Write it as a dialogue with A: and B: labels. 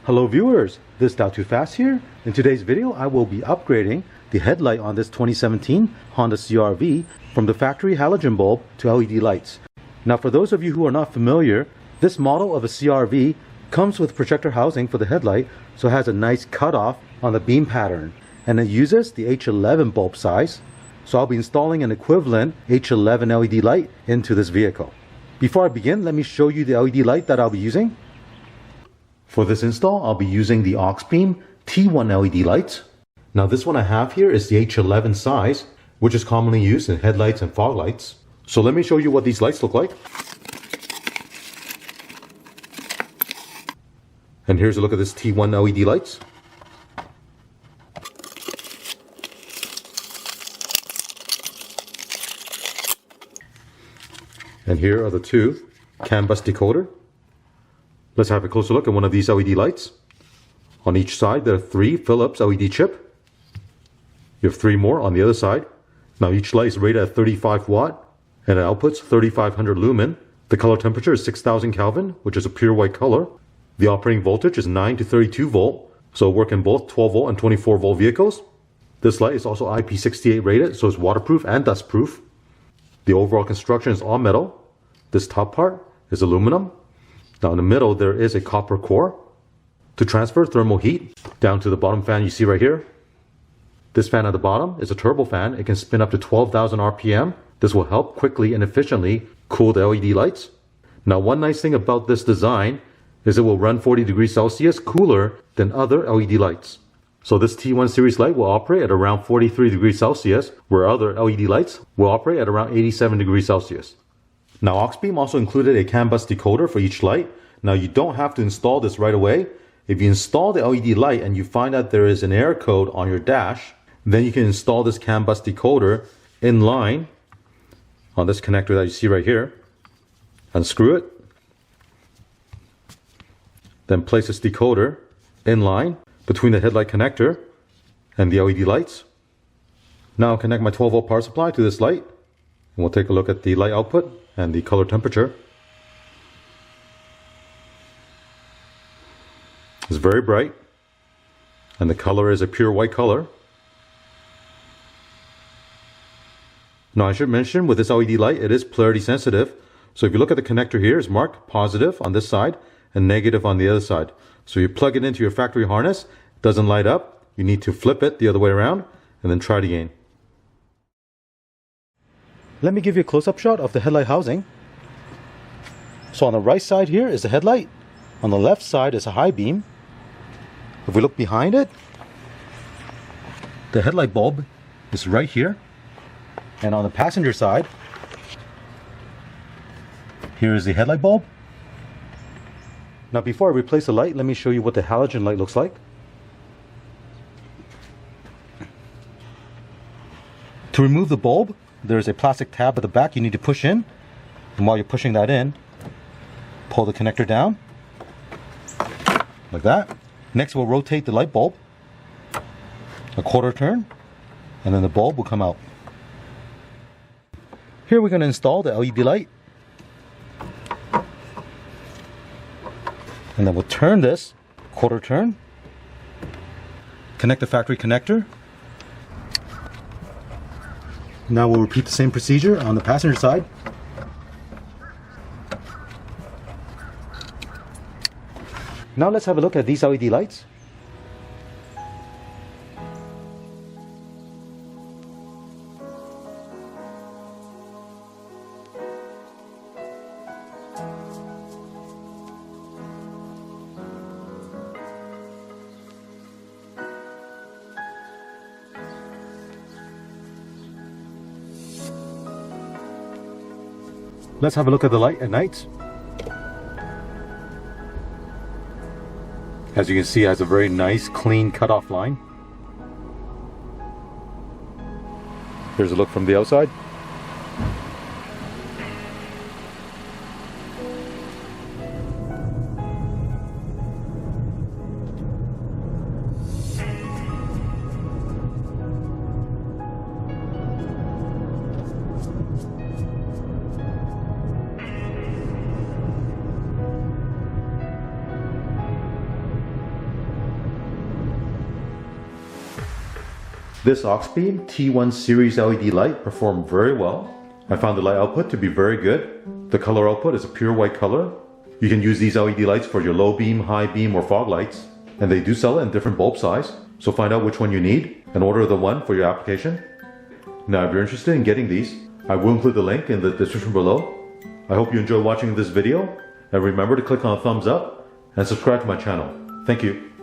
A: Hello viewers, this is Dow Too Fast here. In today's video I will be upgrading the headlight on this 2017 Honda CRV from the factory halogen bulb to LED lights. Now for those of you who are not familiar, this model of a CRV comes with projector housing for the headlight, so it has a nice cutoff on the beam pattern, and it uses the H11 bulb size. So I'll be installing an equivalent H11 LED light into this vehicle. Before I begin, let me show you the LED light that I'll be using. For this install, I'll be using the Auxbeam T1 LED lights. Now this one I have here is the H11 size, which is commonly used in headlights and fog lights. So let me show you what these lights look like. And here's a look at this T1 LED lights. And here are the two CAN bus decoder. Let's have a closer look at one of these LED lights. On each side there are 3 Philips LED chip. You have 3 more on the other side. Now each light is rated at 35 watt and it outputs 3500 lumen. The color temperature is 6000 Kelvin, which is a pure white color. The operating voltage is 9 to 32 volt, so it'll work in both 12 volt and 24 volt vehicles. This light is also IP68 rated, so it's waterproof and dust proof. The overall construction is all metal. This top part is aluminum. Now in the middle there is a copper core to transfer thermal heat down to the bottom fan you see right here. This fan at the bottom is a turbo fan. It can spin up to 12,000 RPM. This will help quickly and efficiently cool the LED lights. Now one nice thing about this design is it will run 40 degrees Celsius cooler than other LED lights. So this T1 series light will operate at around 43 degrees Celsius, where other LED lights will operate at around 87 degrees Celsius. Now Auxbeam also included a CAN bus decoder for each light. Now you don't have to install this right away. If you install the LED light and you find that there is an error code on your dash, then you can install this CAN bus decoder in line on this connector that you see right here. Unscrew it. Then place this decoder in line between the headlight connector and the LED lights. Now I'll connect my 12 volt power supply to this light, and we'll take a look at the light output and the color temperature. It's very bright, and the color is a pure white color. Now I should mention with this LED light, it is polarity sensitive. So if you look at the connector here, it's marked positive on this side and negative on the other side. So you plug it into your factory harness, it doesn't light up, you need to flip it the other way around and then try it again. Let me give you a close-up shot of the headlight housing. So on the right side here is the headlight, on the left side is a high beam. If we look behind it, the headlight bulb is right here, and on the passenger side, here is the headlight bulb. Now before I replace the light, let me show you what the halogen light looks like. To remove the bulb, there's a plastic tab at the back you need to push in. And while you're pushing that in, pull the connector down, like that. Next we'll rotate the light bulb a quarter turn, and then the bulb will come out. Here we're going to install the LED light. And then we'll turn this quarter turn, connect the factory connector. Now we'll repeat the same procedure on the passenger side. Now let's have a look at these LED lights. Let's have a look at the light at night. As you can see, it has a very nice, clean cutoff line. Here's a look from the outside. This Auxbeam T1 series LED light performed very well. I found the light output to be very good. The color output is a pure white color. You can use these LED lights for your low beam, high beam, or fog lights. And they do sell it in different bulb size. So find out which one you need and order the one for your application. Now if you're interested in getting these, I will include the link in the description below. I hope you enjoyed watching this video. And remember to click on the thumbs up and subscribe to my channel. Thank you.